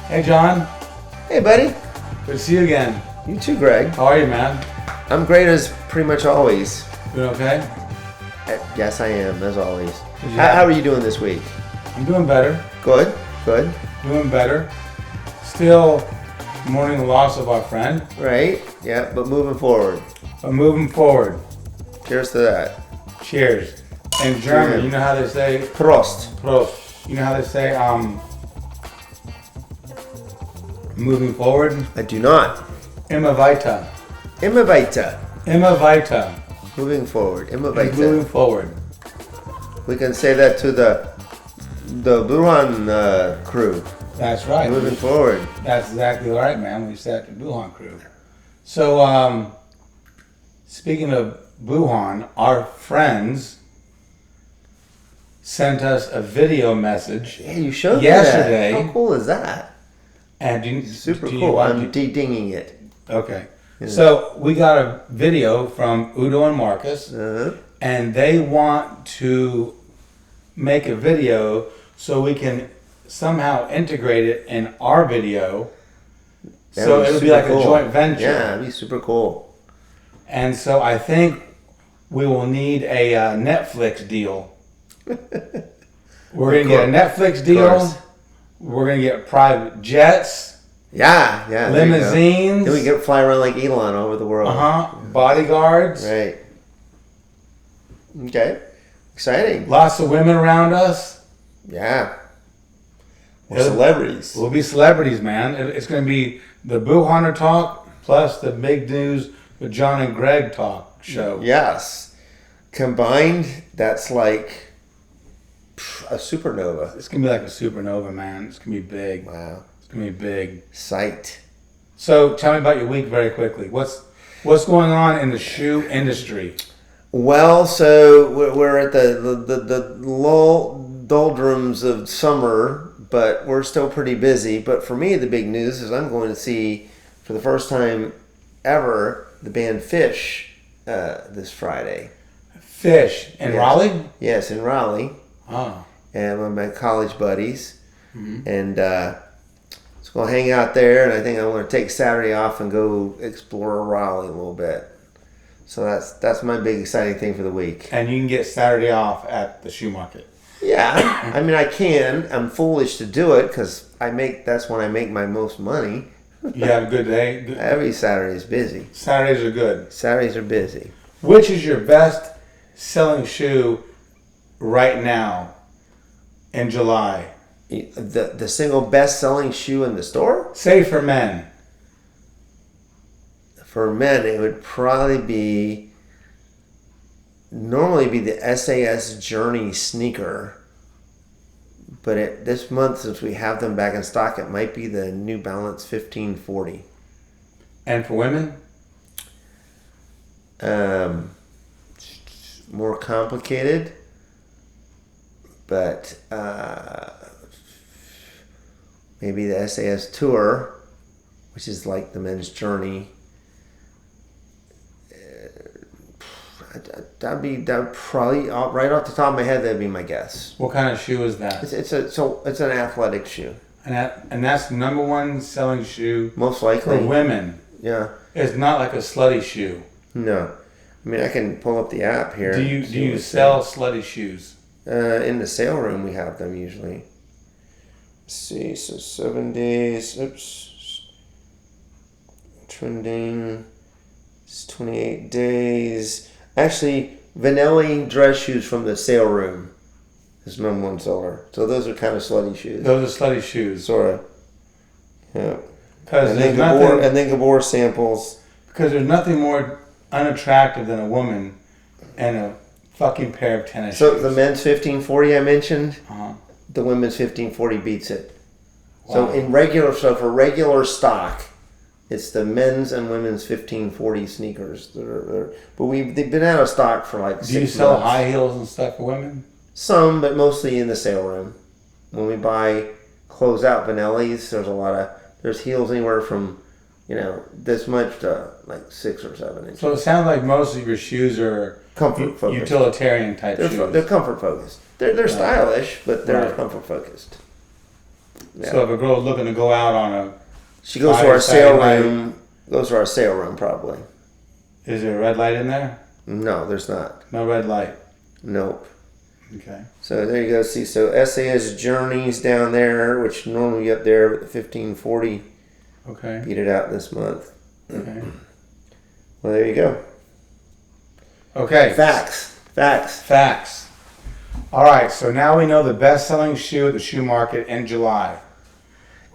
Hey, John. Hey, buddy. Good to see you again. You too, Greg. How are you, man? I'm great as pretty much always. Doing okay? Yes, I am, as always. How are you doing this week? I'm doing better. Good. Doing better. Still mourning the loss of our friend. Right? Yeah, but moving forward. But moving forward. Cheers to that. Cheers. In German, you know how they say... Prost. Prost. You know how they say, moving forward? I do not. Immer weiter. Immer weiter. Immer weiter. Moving forward. Immer weiter. Moving forward. We can say that to the Buchhahn crew. That's right. Moving forward. That's exactly right, man. We said the Buchhahn crew. So, speaking of Buchhahn, our friends sent us a video message. Yeah, you showed me yesterday. that. How cool is that? And Super cool. I'm de-dinging it. Okay. Yeah. So we got a video from Udo and Marcus, and they want to make a video so we can somehow integrate it in our video. So it'll be like a joint venture. Yeah, it'd be super cool. And so I think we will need a Netflix deal. We're going to get a Netflix deal. We're going to get private jets. Yeah. Limousines. Then we can fly around like Elon over the world. Bodyguards. Right. Okay. Exciting. Lots of women around us. Yeah. We're celebrities. We'll be celebrities, man. It's going to be the Buchhahn Talk plus the Big News with John and Greg Talk show. Yes. Combined, that's like a supernova. It's going to be like a supernova, man. It's going to be big. Wow. It's going to be big. Sight. So tell me about your week very quickly. What's going on in the shoe industry? Well, so we're at the lull doldrums of summer, but we're still pretty busy. But for me, the big news is I'm going to see, for the first time ever, the band Fish this Friday. Fish in Raleigh? Yes, in Raleigh. Oh. And one of my college buddies. Mm-hmm. And so going to hang out there, and I think I'm going to take Saturday off and go explore Raleigh a little bit. So that's my big exciting thing for the week. And you can get Saturday off at the shoe market. Yeah, I mean I can. I'm foolish to do it because that's when I make my most money. You have a good day? Every Saturday is busy. Saturdays are good. Saturdays are busy. Which is your best selling shoe right now in July? The single best selling shoe in the store? Say for men. For men, it would probably normally be the SAS Journey sneaker. But this month, since we have them back in stock, it might be the New Balance 1540. And for women? More complicated. But maybe the SAS Tour, which is like the men's Journey. That'd probably right off the top of my head. That'd be my guess. What kind of shoe is that? It's an athletic shoe. And that's number one selling shoe. Most likely for women. Yeah. It's not like a slutty shoe. No, I mean I can pull up the app here. Do you sell slutty shoes? In the sale room we have them usually. Let's see, so 7 days. Oops. Trending. It's 28 days. Actually, Vanelli dress shoes from the sale room is number one seller. So those are kind of slutty shoes. Those are slutty shoes. Sort of. Yeah. And then Gabor samples. Because there's nothing more unattractive than a woman and a fucking pair of tennis shoes. So the men's 1540 I mentioned, the women's 1540 beats it. Wow. So for regular stock, it's the men's and women's 1540 sneakers. But they've been out of stock for like 6 months. Do you sell high heels and stuff for women? Some, but mostly in the sale room. When we buy closeout Vanellis, there's heels anywhere from, this much to like 6 or 7 inches. So it sounds like most of your shoes are comfort focused, utilitarian type shoes. They're comfort focused. They're stylish, but they're comfort focused. Yeah. So if a girl's looking to go out on a, She goes to Friday, our sale Saturday room. Goes to our sale room probably. is there a red light in there? No, there's not. No red light. Nope. Okay. So there you go. See, so SAS Journeys down there, which normally up there with the 1540. Okay. Beat it out this month. Okay. Well, there you go. Okay. Facts. All right. So now we know the best-selling shoe at the shoe market in July.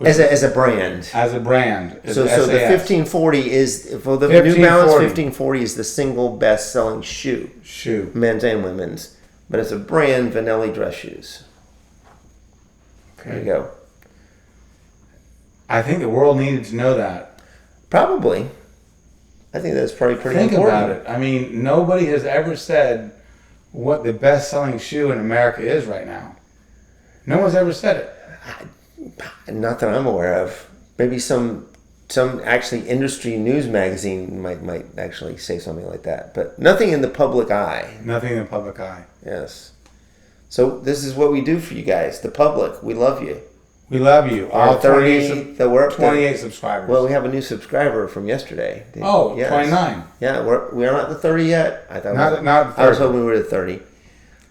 As a brand. As a brand. Is So the SAS. 1540 is, for the New Balance 1540. 1540 is the single best selling shoe. Shoe. Men's and women's. But it's a brand, Vanelli dress shoes. Okay. There you go. I think the world needed to know that. Probably. I think that's probably pretty Think important. about it. I mean, nobody has ever said what the best-selling shoe in America is right now. No one's ever said it. Not that I'm aware of. Maybe some actually industry news magazine might actually say something like that. But nothing in the public eye. Nothing in the public eye. Yes. So this is what we do for you guys, the public. We love you. We love you. All 28 subscribers. Well, we have a new subscriber from yesterday. Oh, yes. 29. Yeah, we are not the 30 yet. I thought Not 30. I was hoping we were the 30.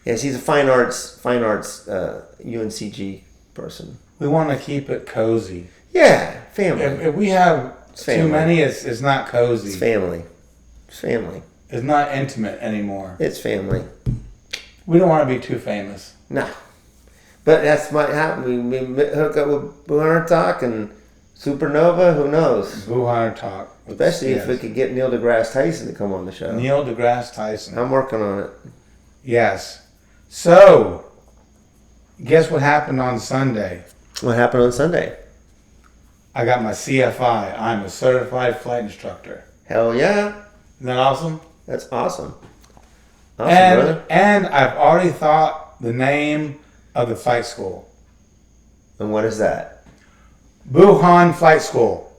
Yes, he's a fine arts UNCG person. We want to keep it cozy. Yeah, family. If we have family. too many, it's not cozy. It's family. It's family. It's not intimate anymore. It's family. We don't want to be too famous. No. But that's might happen. We hook up with Buchhahn Talk and Supernova. Who knows? Buchhahn Talk. Especially if we could get Neil deGrasse Tyson to come on the show. Neil deGrasse Tyson. I'm working on it. Yes. So, guess what happened on Sunday? What happened on Sunday? I got my CFI. I'm a certified flight instructor. Hell yeah. Isn't that awesome? That's awesome. Awesome, brother. And I've already thought the name of the flight school. And what is that? Buchhahn Flight School.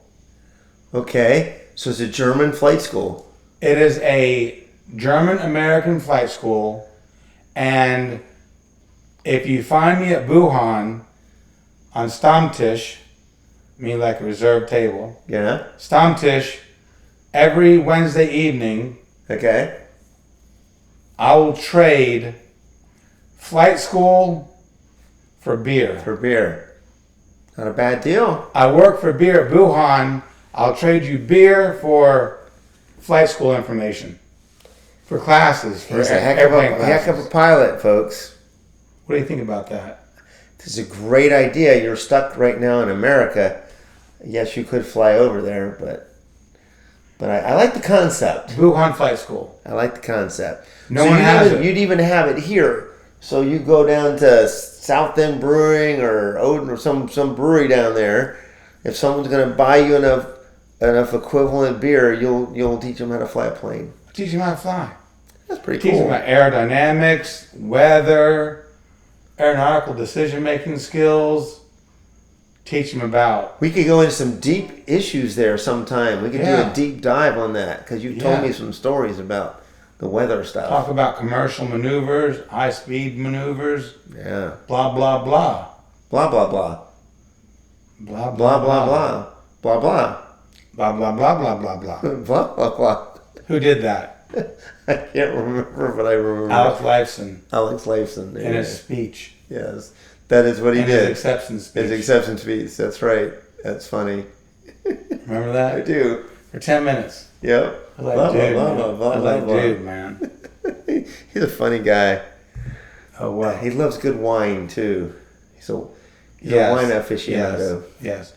Okay. So it's a German flight school. It is a German-American flight school. And if you find me at Buchhahn on Stammtisch, mean like a reserved table. Yeah. Stammtisch, every Wednesday evening, Okay. I will trade flight school for beer. For beer. Not a bad deal. I work for beer at Buchhahn. I'll trade you beer for flight school information. For classes. For He's a heck airplane of a pilot, folks. What do you think about that? This is a great idea. You're stuck right now in America. Yes, you could fly over there, but I like the concept. Buchhahn Flight School. I like the concept. No one has it. You'd even have it here. So you go down to South End Brewing or Odin or some brewery down there. If someone's going to buy you enough equivalent beer, you'll teach them how to fly a plane. Teach them how to fly. That's pretty Teach cool. them about aerodynamics, weather, aeronautical decision-making skills. Teach them about... We could go into some deep issues there sometime. We could do a deep dive on that because you've told me some stories about the weather stuff. Talk about commercial maneuvers, high-speed maneuvers. Yeah. Blah, blah, blah. Blah, blah, blah. Blah, Blah, blah, blah. Blah, blah. Blah, blah, blah, blah, blah, blah. Blah, blah, blah. Who did that? I can't remember, but I remember. Alex Lifeson. Alex Lifeson. In his speech. Yes. That is what he did. His acceptance speech. His acceptance speech. That's right. That's funny. Remember that? I do. For 10 minutes. Yep. I was like, dude, man. blah, blah, I was like, blah. dude, man. He's a funny guy. Oh, wow. He loves good wine, too. He's a wine aficionado. Yes.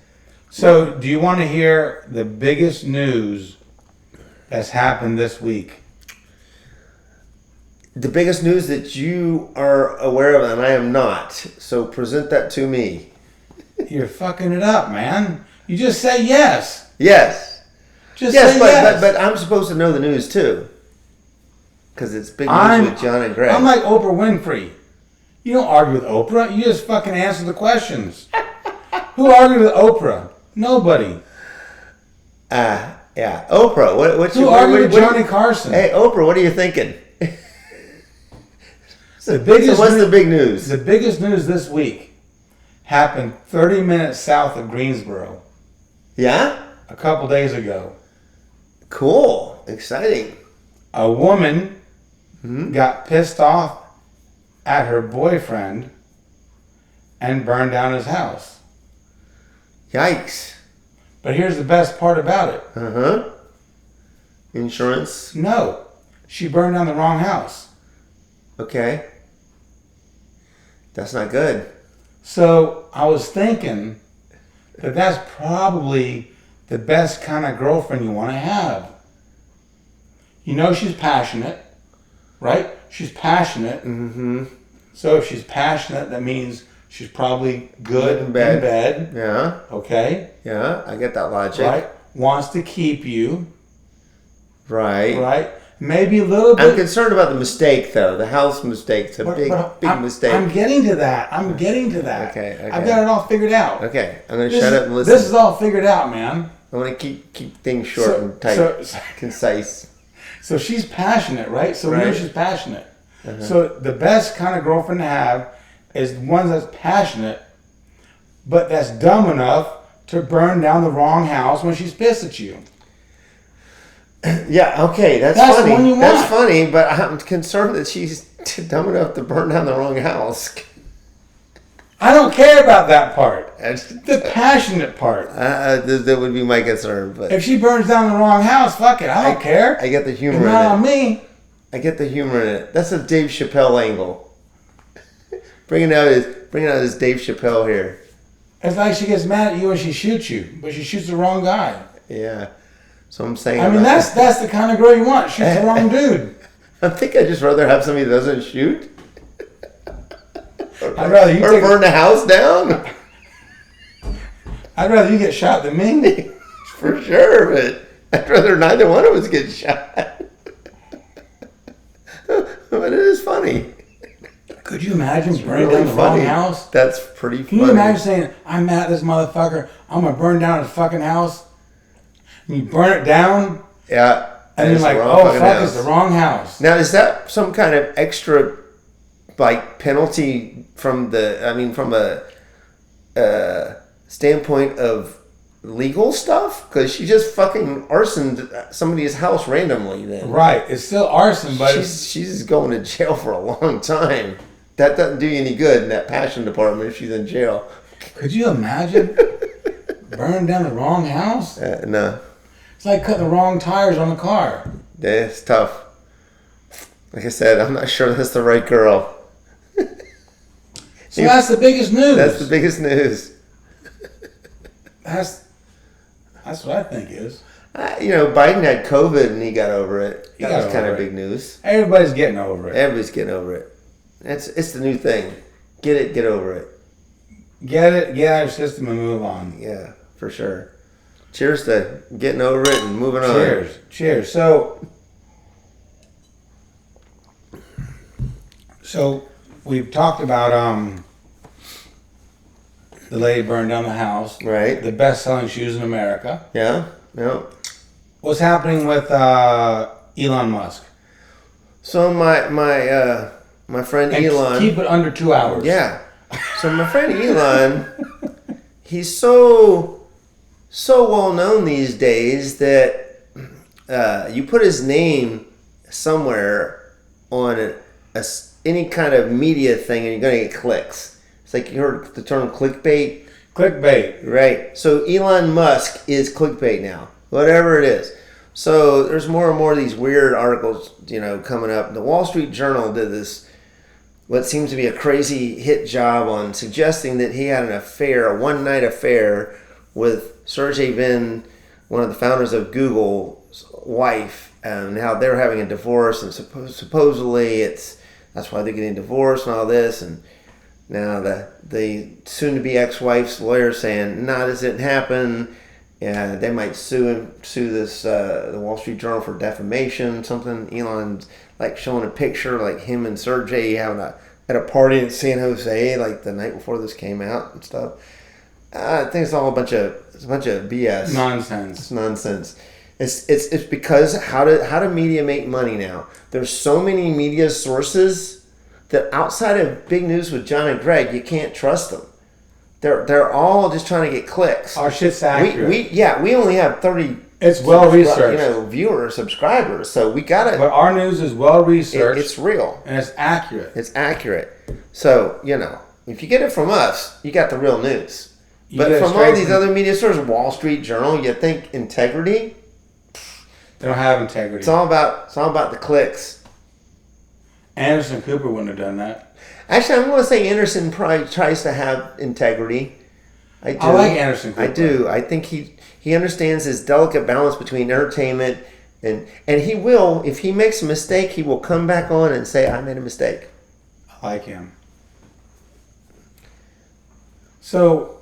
So, do you want to hear the biggest news that's happened this week? The biggest news that you are aware of, and I am not. So present that to me. You're fucking it up, man. You just say yes. Yes. Just say yes. But I'm supposed to know the news too. Because it's big news with John and Greg. I'm like Oprah Winfrey. You don't argue with Oprah. You just fucking answer the questions. Who argued with Oprah? Nobody. Yeah. Oprah. Who argued with Johnny Carson? Hey, Oprah, what are you thinking? What's the big news? The biggest news this week happened 30 minutes south of Greensboro Yeah? a couple days ago. Cool. Exciting. A woman got pissed off at her boyfriend and burned down his house. Yikes. But here's the best part about it. Uh-huh. Insurance? No, she burned down the wrong house. Okay. That's not good. So I was thinking that that's probably the best kind of girlfriend you want to have. You know she's passionate, right? She's passionate. Mm-hmm. So if she's passionate, that means she's probably good in bed. Yeah. Okay? Yeah, I get that logic. Right? Wants to keep you. Right. Right? Maybe a little bit. I'm concerned about the mistake, though. The house mistake's a big mistake. I'm getting to that. Okay. I've got it all figured out. Okay, I'm going to shut up and listen. This is all figured out, man. I want to keep things short and tight, concise. So she's passionate, right? So we know Right. she's passionate. So the best kind of girlfriend to have is one that's passionate, but that's dumb enough to burn down the wrong house when she's pissed at you. Yeah, okay, that's That's funny. the one you want. That's funny, but I'm concerned that she's dumb enough to burn down the wrong house. I don't care about that part. The passionate part. That would be my concern. But If she burns down the wrong house, fuck it. I don't care. I get the humor It's in not it. on me. I get the humor in it. That's a Dave Chappelle angle. bringing out his Dave Chappelle here. It's like she gets mad at you and she shoots you, but she shoots the wrong guy. Yeah. So I'm saying. I mean, that's the kind of girl you want. Shoots the wrong dude. I think I'd just rather have somebody that doesn't shoot. I'd rather you burn the house down. I'd rather you get shot than me. For sure, but I'd rather neither one of us get shot. But it is funny. Could you imagine burning Really down the funny. wrong house? That's pretty funny. Can you imagine saying, I'm mad at this motherfucker, I'm gonna burn down his fucking house? And you burn it down, Yeah. and you're like, oh fuck, it's the wrong house. Now, is that some kind of extra, like, penalty from a standpoint of legal stuff? Because she just fucking arsoned somebody's house randomly then. Right, it's still arson, but She's going to jail for a long time. That doesn't do you any good in that passion department if she's in jail. could you imagine burning down the wrong house? No. It's like cutting the wrong tires on the car. Yeah, it's tough. Like I said, I'm not sure that's the right girl. So that's the biggest news. That's the biggest news. That's what I think is. Biden had COVID and he got over it. He That got was kind over of it. big news. Everybody's getting over it. Everybody's getting over it. It's the new thing. Get over it. Get out of your system and move on. Yeah, for sure. Cheers to getting over it and moving on. Cheers. So we've talked about the lady burned down the house. Right. The best-selling shoes in America. Yeah. What's happening with Elon Musk? So my friend And Elon. keep it under 2 hours. Yeah. So my friend Elon, he's so well known these days that you put his name somewhere on any kind of media thing and you're going to get clicks. It's like you heard the term clickbait. Clickbait. Right. So Elon Musk is clickbait now, whatever it is. So there's more and more of these weird articles, coming up. The Wall Street Journal did this, what seems to be a crazy hit job on suggesting that he had a one-night affair with Sergey Brin, one of the founders of Google's wife, and how they're having a divorce, and supposedly that's why they're getting divorced and all this, and now the soon-to-be ex-wife's lawyer saying, "Nah, this didn't happen." Yeah, they might sue the Wall Street Journal for defamation. Something. Elon's like showing a picture like him and Sergey having at a party in San Jose, like the night before this came out and stuff. I think it's all a bunch of BS. Nonsense. It's nonsense. It's because how do media make money now? There's so many media sources that outside of big news with John and Greg, you can't trust them. They're all just trying to get clicks. Our shit's accurate. We only have 30. It's well researched. Viewers, subscribers. So we gotta. But our news is well researched. It's real and it's accurate. It's accurate. So if you get it from us, you got the real news. But from all these other media sources, Wall Street Journal, you think integrity? They don't have integrity. It's all about the clicks. Anderson Cooper wouldn't have done that. Actually, I'm going to say Anderson probably tries to have integrity. I like Anderson Cooper. I do. I think he understands his delicate balance between entertainment and he will, if he makes a mistake, he will come back on and say, I made a mistake. I like him. So,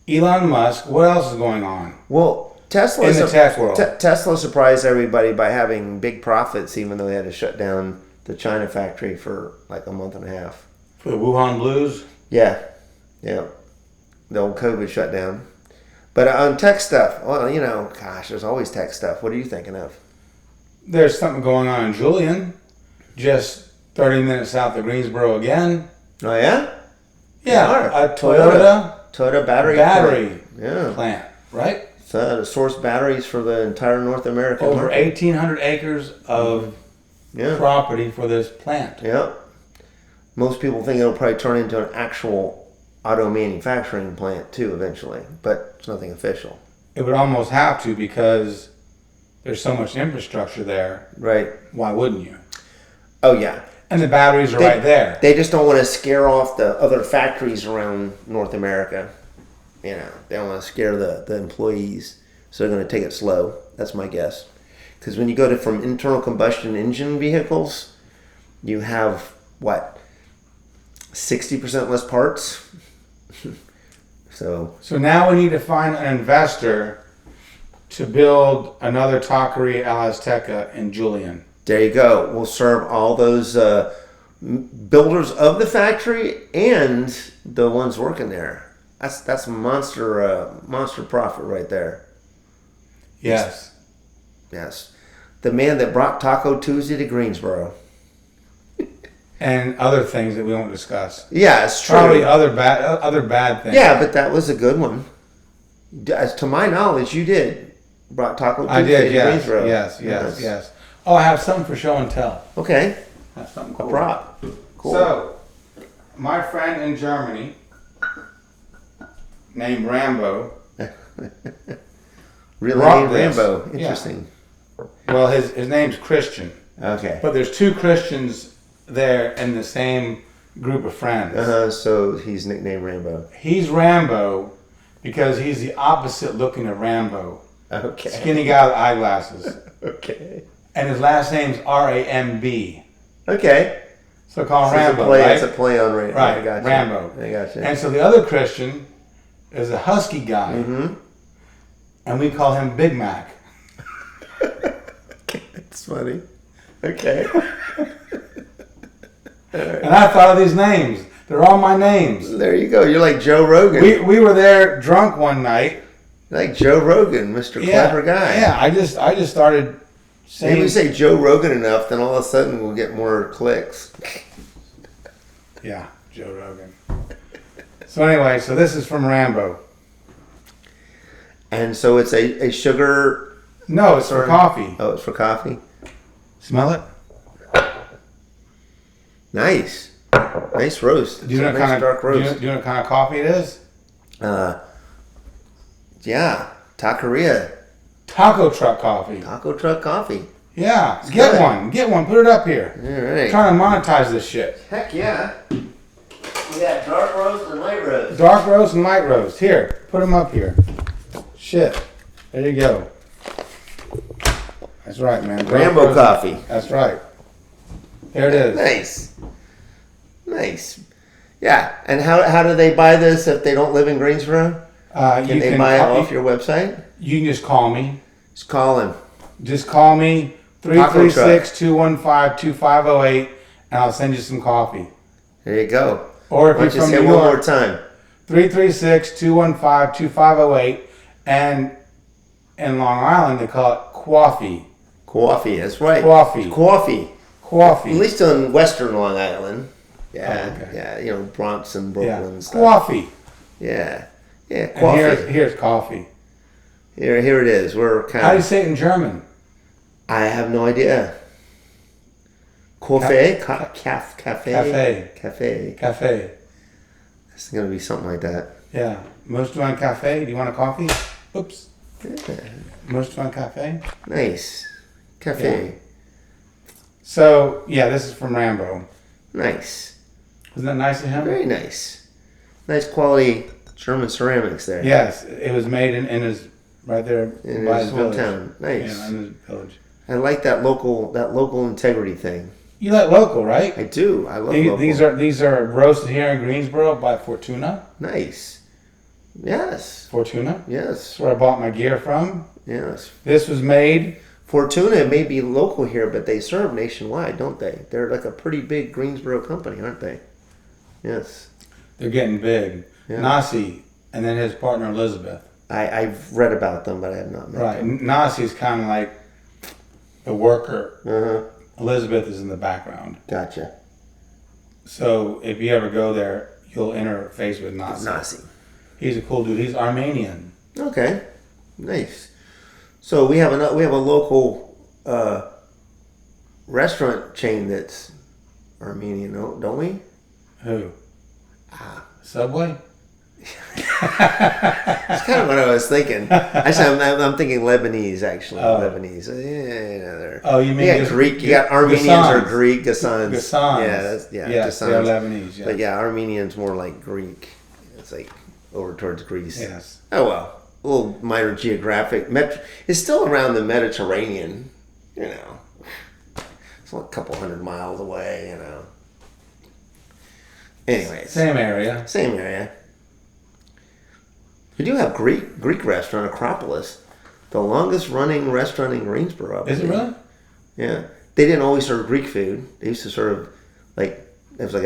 Elon Musk, what else is going on? Well, Tesla in the tech world. Tesla surprised everybody by having big profits, even though they had to shut down the China factory for like a month and a half. For the Wuhan Blues? Yeah. The old COVID shutdown. But on tech stuff, well, there's always tech stuff. What are you thinking of? There's something going on in Julian, just 30 minutes south of Greensboro again. Oh, yeah? Yeah, a Toyota battery plant, right? So to source batteries for the entire North American Over market. 1,800 acres of property for this plant. Yeah. Most people think it'll probably turn into an actual auto manufacturing plant too eventually, but it's nothing official. It would almost have to because there's so much infrastructure there. Right. Why wouldn't you? Oh, yeah. And the batteries are right there. They just don't want to scare off the other factories around North America. They don't want to scare the employees, so they're going to take it slow. That's my guess. Because when you go from internal combustion engine vehicles, you have, 60% less parts? So now we need to find an investor to build another taqueria Al Azteca in Julian. There you go. We'll serve all those builders of the factory and the ones working there. That's monster profit right there. Yes. Yes. The man that brought Taco Tuesday to Greensboro. And other things that we won't discuss. Yeah, it's true. Probably other bad things. Yeah, but that was a good one. To my knowledge, you did. Brought Taco Tuesday I did, to yes. Greensboro. Yes. Oh, I have something for show and tell. Okay. That's something cool. A prop. Cool. So, my friend in Germany, named Rambo. Real name Rambo. Interesting. Yeah. Well, his name's Christian. Okay. But there's two Christians there in the same group of friends. So he's nicknamed Rambo. He's Rambo because he's the opposite looking of Rambo. Okay. Skinny guy with eyeglasses. Okay. And his last name's R-A-M-B. Okay. So call him Rambo, right? It's a play on Rambo. Right, I got you. Rambo. I got you. And so the other Christian is a husky guy. Mm-hmm. And we call him Big Mac. That's funny. Okay. And I thought of these names. They're all my names. There you go. You're like Joe Rogan. We were there drunk one night. Like Joe Rogan, Mr. Clever Guy. Yeah, I just started saying... Maybe we say Joe Rogan enough, then all of a sudden we'll get more clicks. Yeah, Joe Rogan. So anyway, so this is from Rambo. And so it's a sugar... No, it's for coffee. Oh, it's for coffee? Smell it? Nice. Nice roast. Do you know what kind of dark roast? Do you know what kind of coffee it is? Yeah. Taqueria. Taco truck coffee. Taco truck coffee. Yeah. Get one. Get one. Put it up here. All right. I'm trying to monetize this shit. Heck yeah. We got dark roast and light roast. Dark roast and light roast. Here. Put them up here. Shit. There you go. That's right, man. Rambo coffee. That's right. There it is. Nice. Nice. Yeah. And how do they buy this if they don't live in Greensboro? Can they buy it off your website? You can just call me. Just call him. Just call me, 336-215-2508, and I'll send you some coffee. There you go. Or if you're from New York, one more York, time. 336-215-2508, and in Long Island they call it coffee. Coffee, that's right. Coffee. Coffee. Coffee. At least on Western Long Island. Yeah, Oh, okay. yeah. Bronx and Brooklyn and stuff. Coffee. Yeah. Yeah, And coffee. here's coffee. Here it is. We're kind How do you of... say it in German? I have no idea. Cafe? Cafe. Cafe. Cafe. It's going to be something like that. Yeah. Most one cafe. Do you want a coffee? Oops. Yeah. Most one cafe. Nice. Cafe. Yeah. So, yeah, this is from Rambo. Nice. Wasn't that nice of him? Very nice. Nice quality German ceramics there. Yes. It was made in his, right there In by his his village. hometown. Nice. Yeah, in his village. I like that local integrity thing. You like local, right? I do. I love local. These are roasted here in Greensboro by Fortuna. Nice. Yes. Fortuna. Yes. That's where I bought my gear from. Yes. This was made. Fortuna may be local here, but they serve nationwide, don't they? They're like a pretty big Greensboro company, aren't they? Yes. They're getting big. Yeah. Nasi, and then his partner Elizabeth. I've read about them, but I have not met Right. them. Nasi is kind of like the worker. Uh-huh. Elizabeth is in the background. Gotcha. So if you ever go there, you'll interface with Nasi. Nasi. He's a cool dude. He's Armenian. Okay. Nice. So we have a local restaurant chain that's Armenian, don't we? Who? Subway? That's kind of what I was thinking. Actually, I'm thinking Lebanese. Actually, Oh. Lebanese. Yeah, they're. Oh, you mean yeah, Greek? You got Armenians or Gassans. Greek Gassans. Gassans. Yeah, Yes, they're Gassans. Lebanese. Yes. But yeah, Armenians more like Greek. It's like over towards Greece. Yes. Oh well, a little minor geographic. It's still around the Mediterranean. You know, it's like a couple hundred miles away. You know. Anyways, Same area. same area. We do have Greek restaurant Acropolis, the longest running restaurant in Greensboro. I Is it believe. really? Yeah, they didn't always serve Greek food. They used to serve like it was like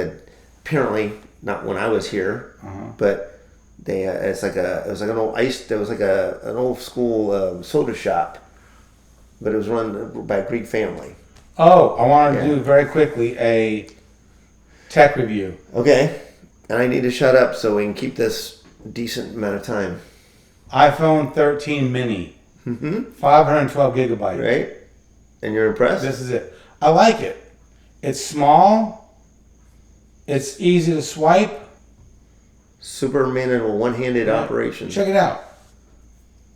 apparently not when I was here, but they it was like an old an old school soda shop, but it was run by a Greek family. Oh, I wanted to Yeah. do very quickly a tech review. Okay, and I need to shut up so we can keep this decent amount of time. iPhone 13 mini, 512 gigabytes. Right? And you're impressed? This is it. I like it. It's small. It's easy to swipe. Super manageable, one-handed operation. Check it out.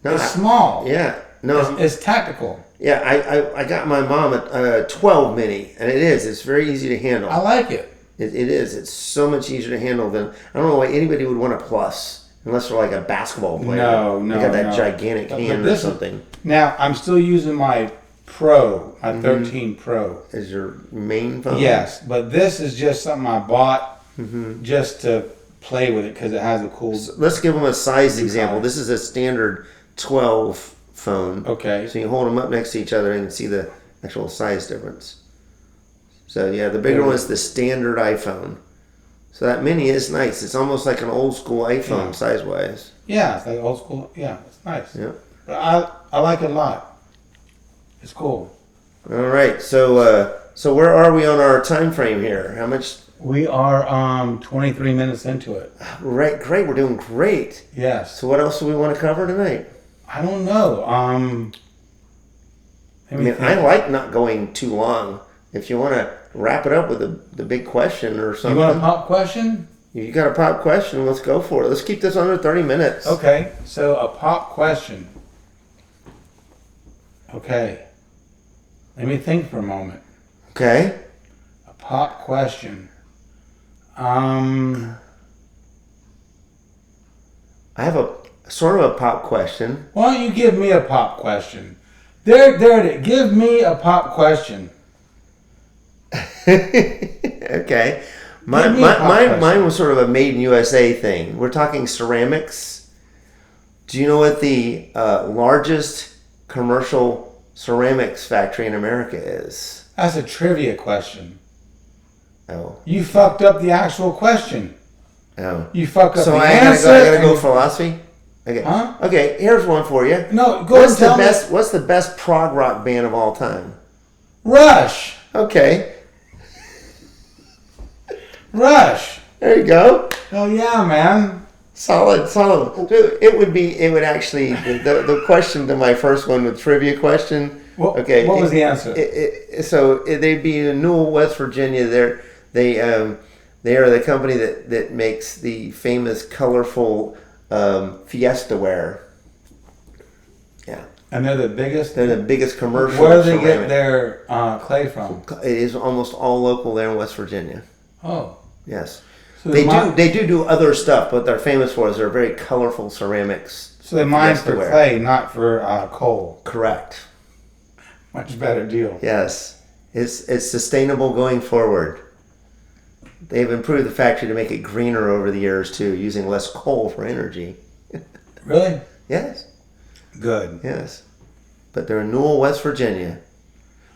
No, It's small. Yeah. No. It's tactical. Yeah, I got my mom a 12 mini, and it's very easy to handle. I like it. It is. It's so much easier to handle than I don't know why anybody would want a Plus unless they're like a basketball player. No, They got that no. gigantic But hand or this is- something. Now, I'm still using my Pro, my 13 Pro. Is your main phone? Yes, but this is just something I bought just to play with it because it has a cool... Let's give them a size example. This is a standard 12 phone. Okay. So you hold them up next to each other and you can see the actual size difference. So yeah, the bigger one is the standard iPhone. So that mini is nice. It's almost like an old school iPhone size wise. Yeah, it's like old school. Yeah, it's nice. Yeah. But I like it a lot. It's cool. All right. So where are we on our time frame here? How much? We are 23 minutes into it. Right. Great. We're doing great. Yes. So what else do we want to cover tonight? I don't know. I like not going too long. If you want to wrap it up with the big question or something. You want a pop question? You got a pop question? Let's go for it. Let's keep this under 30 minutes. Okay. So a pop question. Okay. Let me think for a moment. Okay. A pop question. I have a sort of a pop question. Why don't you give me a pop question? There it is. Give me a pop question. Okay. Mine was sort of a made in USA thing. We're talking ceramics. Do you know what the largest commercial ceramics factory in America is? That's a trivia question. Oh. You fucked up the actual question. Oh. You fucked up So the I answer. gotta go philosophy? Okay. Huh? Okay, here's one for you. No, go and tell me. What's the best prog rock band of all time? Rush. Okay. Rush. There you go. Oh yeah, man. Solid. Dude, it would actually, the question to my first one, the trivia question. What was the answer? They'd be in Newell, West Virginia. They are the company that makes the famous colorful Fiesta ware. Yeah. And they're the biggest? They're the biggest commercial. Where do they get their clay from? It is almost all local there in West Virginia. Oh. Yes. So they do other stuff, but they're famous for is they're very colorful ceramics. So they mine for clay, not for coal. Correct. Much better deal. Yes. It's sustainable going forward. They've improved the factory to make it greener over the years too, using less coal for energy. Really? Yes. Good. Yes. But they're in Newell, West Virginia.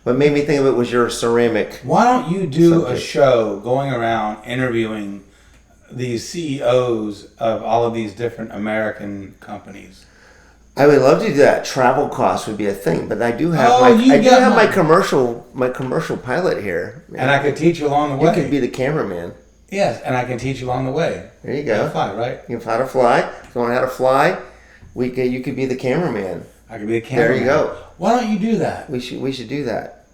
What made me think of it was your ceramic. Why don't you do a show going around interviewing these CEOs of all of these different American companies? I would love to do that. Travel costs would be a thing, but I do have my commercial pilot here. And I could teach you along the way. You could be the cameraman. Yes, and I can teach you along the way. There you go. How to fly, right? You can how to fly. If you want how to fly, you could be the cameraman. I could be the cameraman. There you go. Why don't you do that? We should do that.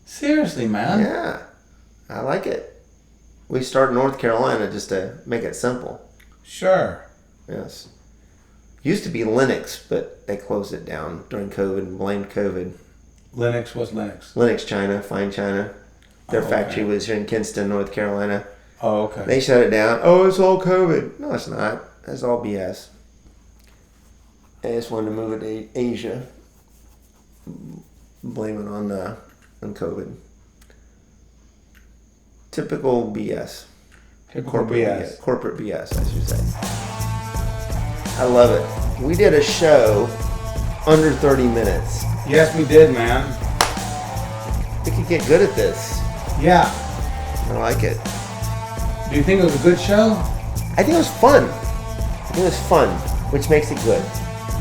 Seriously, man. Yeah. I like it. We start in North Carolina just to make it simple. Sure. Yes. Used to be Linux, but they closed it down during COVID and blamed COVID. Linux? What's Linux? Linux China, Fine China. Their factory was here in Kinston, North Carolina. Oh, okay. They shut it down. Oh, it's all COVID. No, it's not. That's all BS. I just wanted to move it to Asia. Blame it on COVID. Typical BS. Corporate BS, I should say. I love it. We did a show under 30 minutes. Yes, we did, man. We could get good at this. Yeah. I like it. Do you think it was a good show? I think it was fun. Which makes it good.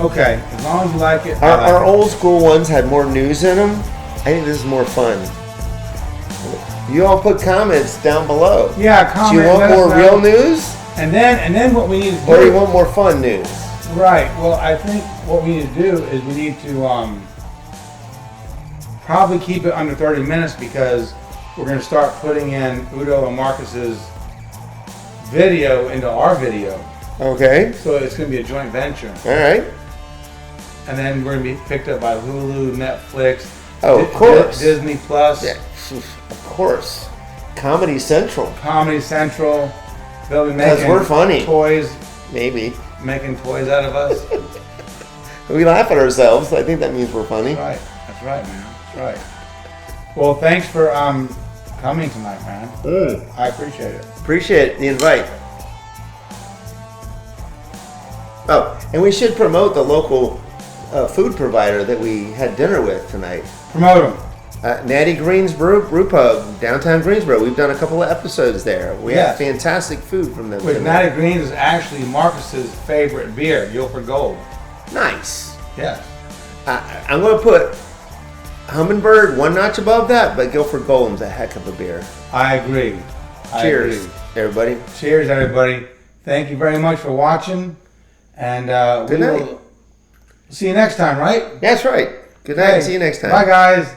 Okay, as long as you like it. Our old school ones had more news in them. I think this is more fun. You all put comments down below. Yeah, comment. Do you want more real news? And then what we need to do. Or you want more fun news? Right. Well, I think what we need to do is we need to probably keep it under 30 minutes because we're going to start putting in Udo and Marcus's video into our video. Okay. So it's going to be a joint venture. All right. And then we're going to be picked up by Hulu, Netflix. Oh, of course. Disney Plus. Yeah, of course. Comedy Central. They'll be making we're funny. Toys. Maybe. Making toys out of us. We laugh at ourselves. I think that means we're funny. That's right, man. That's right. Well, thanks for coming tonight, man. I appreciate it. Appreciate the invite. Oh, and we should promote the local food provider that we had dinner with tonight. Promote them. Natty Green's Brew Pub, downtown Greensboro. We've done a couple of episodes there. We have fantastic food from them. Which Natty Green's is actually Marcus's favorite beer, Guilford Gold. Nice. Yeah. I'm going to put Hummingbird one notch above that, but Guilford Gold's a heck of a beer. I agree. Cheers, everybody. Cheers, everybody. Thank you very much for watching. And good night. Will see you next time, right? That's right. Good night. See you next time. Bye, guys.